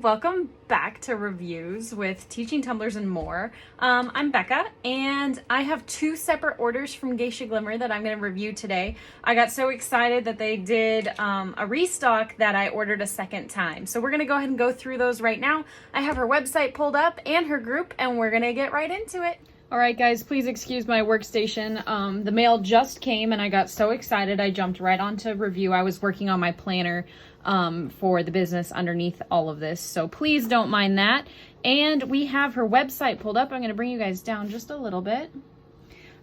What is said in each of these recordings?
welcome back to Reviews with Teaching Tumblers and More. I'm Becca, and I have two separate orders from Geisha Glimmer that I'm going to review today. I got so excited that they did a restock that I ordered a second time. So we're going to go ahead and go through those right now. I have her website pulled up and her group, and we're going to get right into it. All right, guys, please excuse my workstation. The mail just came, and I got so excited I jumped right onto review. I was working on my planner for the business underneath all of this, so please don't mind that. And we have her website pulled up. I'm going to bring you guys down just a little bit.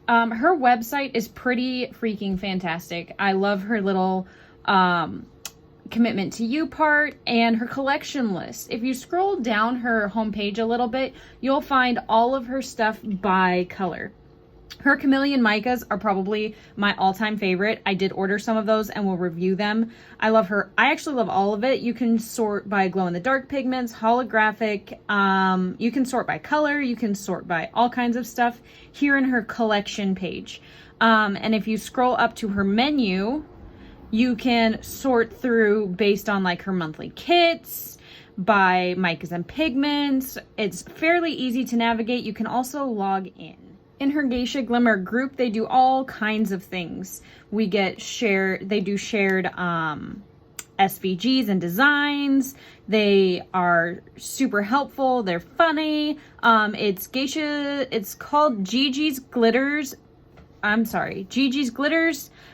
Her website is pretty freaking fantastic. I love her little commitment to you part and her collection list. If you scroll down her homepage a little bit, you'll find all of her stuff by color. Her Chameleon micas are probably my all-time favorite. I did order some of those and we'll review them. I love her. I actually love all of it. You can sort by glow-in-the-dark pigments, holographic. You can sort by color. You can sort by all kinds of stuff here in her collection page. And if you scroll up to her menu, you can sort through based on like her monthly kits, by micas and pigments. It's fairly easy to navigate. You can also log in. In her Geisha Glimmer group, they do all kinds of things. They do shared SVGs and designs. They are super helpful. They're funny. It's called Gigi's Glitters,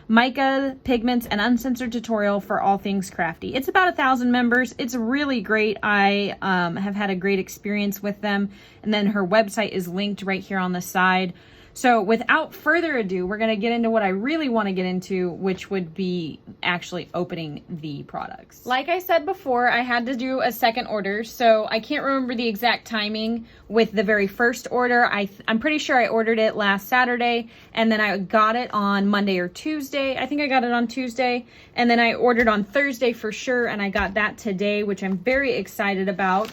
Mica, Pigments, and Uncensored Tutorial for all things crafty. It's about 1,000 members. It's really great. I have had a great experience with them. And then her website is linked right here on the side. So without further ado, we're going to get into what I really want to get into, which would be actually opening the products. Like I said before, I had to do a second order, so I can't remember the exact timing with the very first order. I'm pretty sure I ordered it last Saturday, and then I got it on Monday or Tuesday. I think I got it on Tuesday, and then I ordered on Thursday for sure, and I got that today, which I'm very excited about.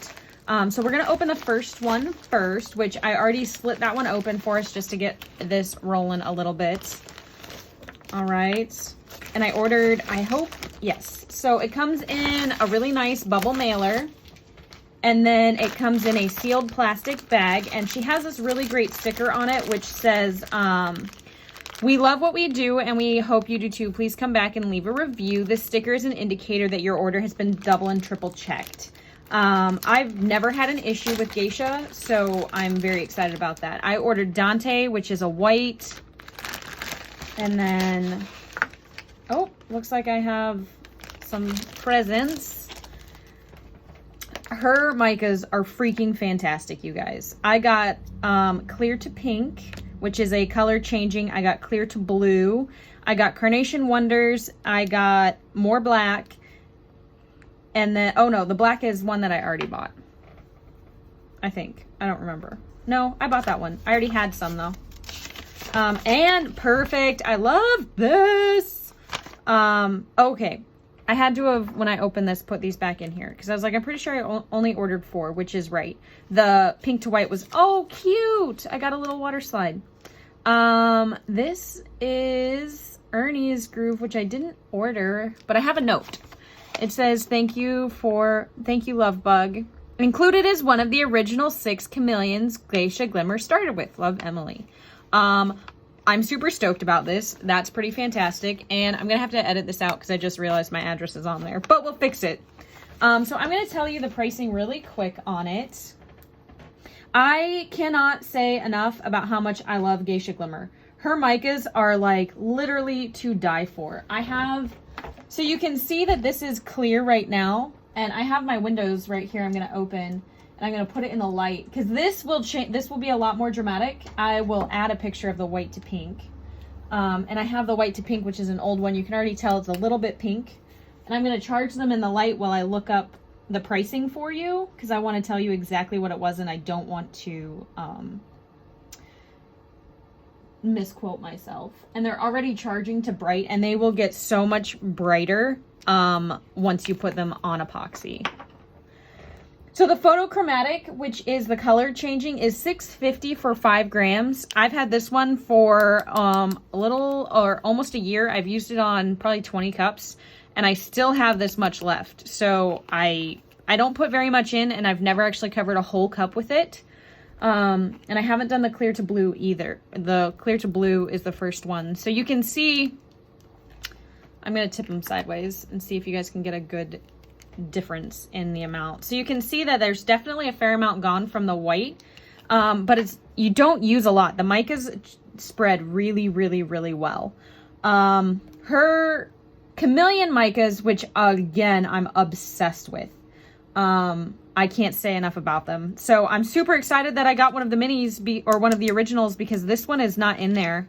So we're going to open the first one first, which I already split that one open for us just to get this rolling a little bit. All right. And I ordered, yes. So it comes in a really nice bubble mailer. And then it comes in a sealed plastic bag. And she has this really great sticker on it, which says, "We love what we do and we hope you do too. Please come back and leave a review. This sticker is an indicator that your order has been double and triple checked." I've never had an issue with Geisha, so I'm very excited about that. I ordered Dante, which is a white. And then, looks like I have some presents. Her micas are freaking fantastic, you guys. I got clear to pink, which is a color changing. I got clear to blue. I got Carnation Wonders. I got more black. And then, the black is one that I already bought. I think. I don't remember. No, I bought that one. I already had some, though. And perfect. I love this. Okay. I had to have, when I opened this, put these back in here. Because I was like, I'm pretty sure I only ordered 4, which is right. The pink to white was, cute. I got a little water slide. This is Ernie's Groove, which I didn't order. But I have a note. It says, thank you, Love Bug. Included is one of the original 6 chameleons Geisha Glimmer started with. Love, Emily. I'm super stoked about this. That's pretty fantastic. And I'm going to have to edit this out because I just realized my address is on there. But we'll fix it. So I'm going to tell you the pricing really quick on it. I cannot say enough about how much I love Geisha Glimmer. Her micas are like literally to die for. So you can see that this is clear right now, and I have my windows right here I'm going to open, and I'm going to put it in the light, because this will change. This will be a lot more dramatic. I will add a picture of the white to pink, and I have the white to pink, which is an old one. You can already tell it's a little bit pink, and I'm going to charge them in the light while I look up the pricing for you, because I want to tell you exactly what it was, and I don't want to misquote myself. And they're already charging to bright, and they will get so much brighter once you put them on epoxy. So the photochromatic, which is the color changing, is $6.50 for 5 grams. I've had this one for a little or almost a year. I've used it on probably 20 cups, and I still have this much left. So I I don't put very much in, and I've never actually covered a whole cup with it. And I haven't done the clear to blue either. The clear to blue is the first one. So you can see, I'm going to tip them sideways and see if you guys can get a good difference in the amount. So you can see that there's definitely a fair amount gone from the white, but you don't use a lot. The micas spread really, really, really well. Her Chameleon micas, which again, I'm obsessed with. I can't say enough about them. So I'm super excited that I got one of the minis or one of the originals, because this one is not in there.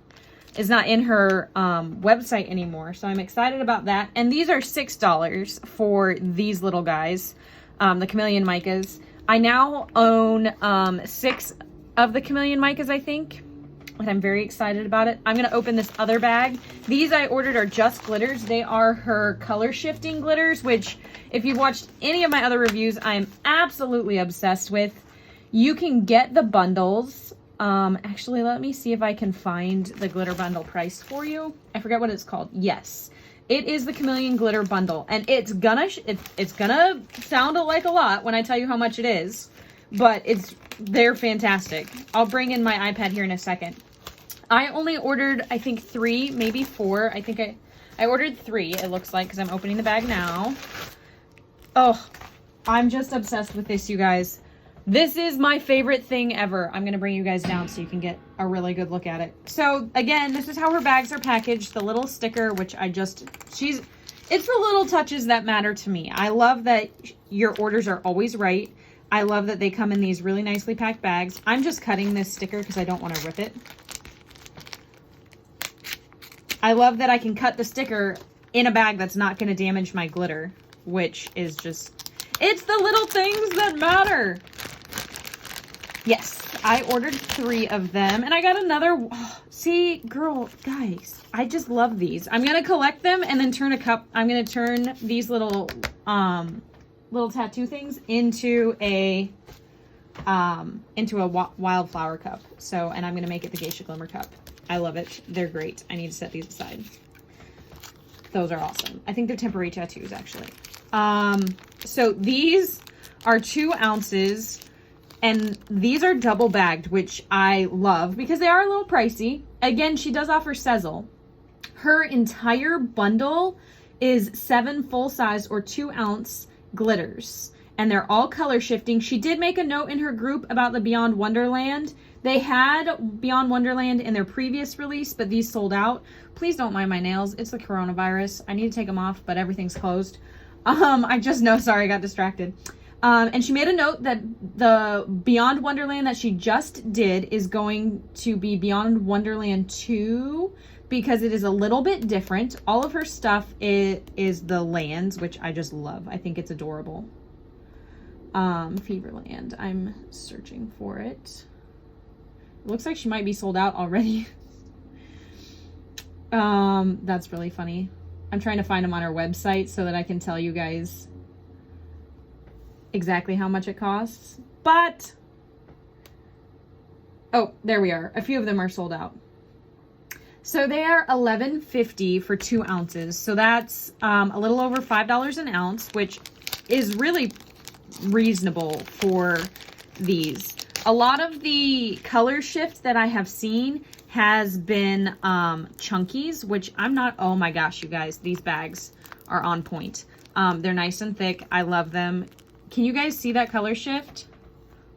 Is not in her website anymore. So I'm excited about that. And these are $6 for these little guys, the Chameleon micas. I now own 6 of the Chameleon micas, I think. And I'm very excited about it. I'm going to open this other bag. These I ordered are just glitters. They are her color shifting glitters, which if you've watched any of my other reviews, I am absolutely obsessed with. You can get the bundles. Actually, let me see if I can find the glitter bundle price for you. I forget what it's called. Yes, it is the Chameleon glitter bundle, and it's gonna sound like a lot when I tell you how much it is, but they're fantastic. I'll bring in my iPad here in a second. I only ordered, I think 3, maybe 4. I think I ordered 3, it looks like, because I'm opening the bag now. Oh, I'm just obsessed with this, you guys. This is my favorite thing ever. I'm going to bring you guys down so you can get a really good look at it. So, again, this is how her bags are packaged. The little sticker, which it's the little touches that matter to me. I love that your orders are always right. I love that they come in these really nicely packed bags. I'm just cutting this sticker because I don't want to rip it. I love that I can cut the sticker in a bag that's not going to damage my glitter, which is just, it's the little things that matter. Yes, I ordered 3 of them, and I got another. Oh, see, girl, guys, I just love these. I'm going to collect them and then I'm going to turn these little tattoo things into a wildflower cup. So, and I'm going to make it the Geisha Glimmer cup. I love it. They're great. I need to set these aside. Those are awesome. I think they're temporary tattoos, actually. So these are 2 ounces, and these are double bagged, which I love because they are a little pricey. Again, she does offer Sezzle. Her entire bundle is 7 full-size or 2-ounce glitters, and they're all color shifting. She did make a note in her group about the Beyond Wonderland. They had Beyond Wonderland in their previous release, but these sold out. Please don't mind my nails. It's the coronavirus. I need to take them off, but everything's closed. I just know. Sorry, I got distracted. And she made a note that the Beyond Wonderland that she just did is going to be Beyond Wonderland 2 because it is a little bit different. All of her stuff is the lands, which I just love. I think it's adorable. Feverland. I'm searching for it. It looks like she might be sold out already. That's really funny. I'm trying to find them on her website so that I can tell you guys exactly how much it costs. But, oh, there we are. A few of them are sold out. So they are $11.50 for 2 ounces. So that's a little over $5 an ounce, which is really reasonable for these. A lot of the color shift that I have seen has been chunkies, which I'm not. Oh my gosh, you guys, these bags are on point. They're nice and thick. I love them. Can you guys see that color shift?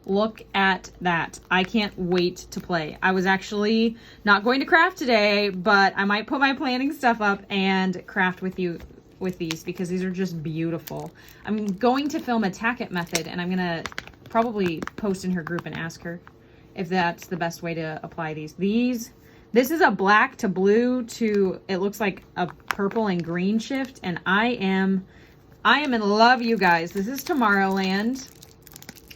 Look at that. I can't wait to play. I was actually not going to craft today, but I might put my planning stuff up and craft with you with these because these are just beautiful. I'm going to film a tack-it method, and I'm gonna probably post in her group and ask her if that's the best way to apply these. This is a black to blue to, it looks like a purple and green shift, and I am in love, you guys. This is Tomorrowland.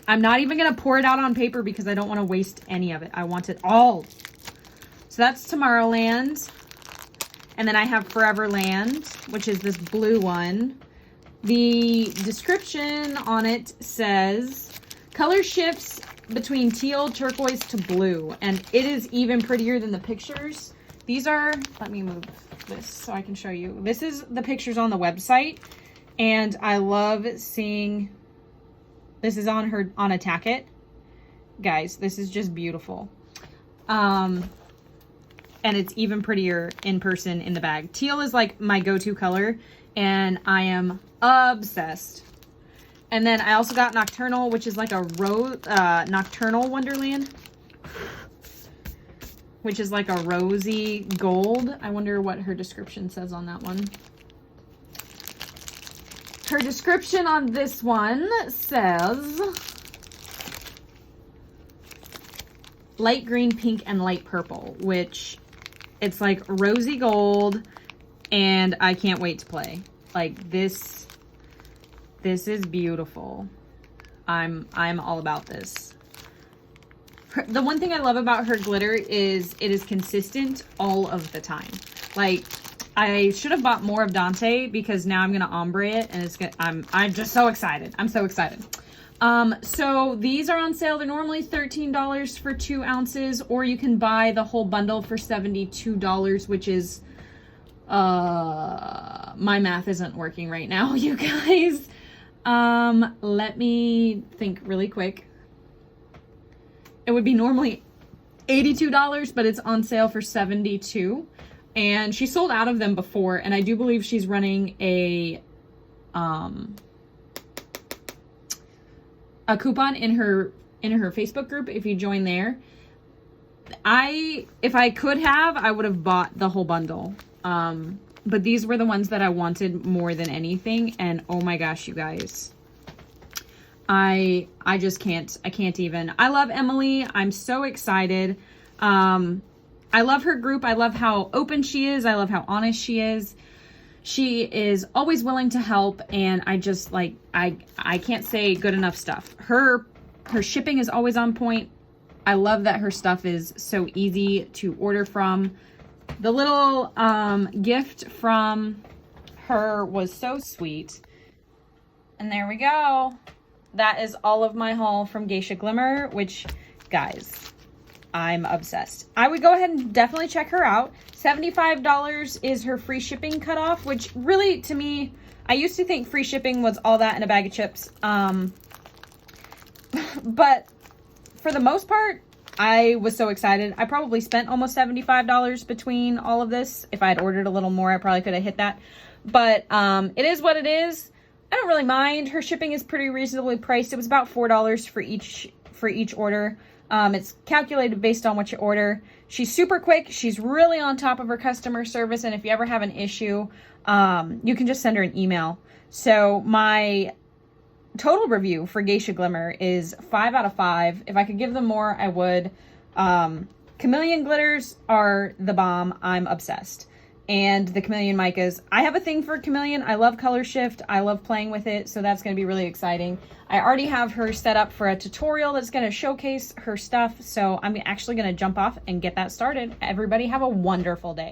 I'm not even gonna pour it out on paper because I don't want to waste any of it. I want it all. So that's Tomorrowland. And then I have Foreverland, which is this blue one. The description on it says, color shifts between teal, turquoise to blue. And it is even prettier than the pictures. These are, let me move this so I can show you. This is the pictures on the website. And I love seeing This is on her, on a tacket. Guys, this is just beautiful. And it's even prettier in person in the bag. Teal is like my go-to color, and I am obsessed. And then I also got Nocturnal, which is like a Nocturnal Wonderland, which is like a rosy gold. I wonder what her description says on that one. Her description on this one says light green, pink, and light purple, which it's like rosy gold, and I can't wait to play. Like this is beautiful. I'm all about this. The one thing I love about her glitter is it is consistent all of the time. Like, I should have bought more of Dante because now I'm gonna ombre it, and it's gonna, I'm just so excited. I'm so excited. So these are on sale. They're normally $13 for 2 ounces, or you can buy the whole bundle for $72, which is, my math isn't working right now, you guys. Let me think really quick. It would be normally $82, but it's on sale for $72. And she sold out of them before, and I do believe she's running a coupon in her Facebook group if you join there. If I could have, I would have bought the whole bundle. But these were the ones that I wanted more than anything, and oh my gosh, you guys. I just can't, I can't even. I love Emily. I'm so excited. I love her group. I love how open she is. I love how honest she is. She is always willing to help, and I just like, I can't say good enough stuff. Her shipping is always on point. I love that her stuff is so easy to order from. The little gift from her was so sweet. And there we go. That is all of my haul from Geisha Glimmer, which, guys, I'm obsessed. I would go ahead and definitely check her out. $75 is her free shipping cutoff, which really, to me, I used to think free shipping was all that in a bag of chips. But for the most part, I was so excited. I probably spent almost $75 between all of this. If I had ordered a little more, I probably could have hit that. But it is what it is. I don't really mind. Her shipping is pretty reasonably priced. It was about $4 for each order. It's calculated based on what you order. She's super quick. She's really on top of her customer service. And if you ever have an issue, you can just send her an email. So my total review for Geisha Glimmer is 5 out of 5. If I could give them more, I would. Chameleon glitters are the bomb. I'm obsessed. And the Chameleon micas. I have a thing for Chameleon. I love color shift. I love playing with it. So that's going to be really exciting. I already have her set up for a tutorial that's going to showcase her stuff. So I'm actually going to jump off and get that started. Everybody have a wonderful day.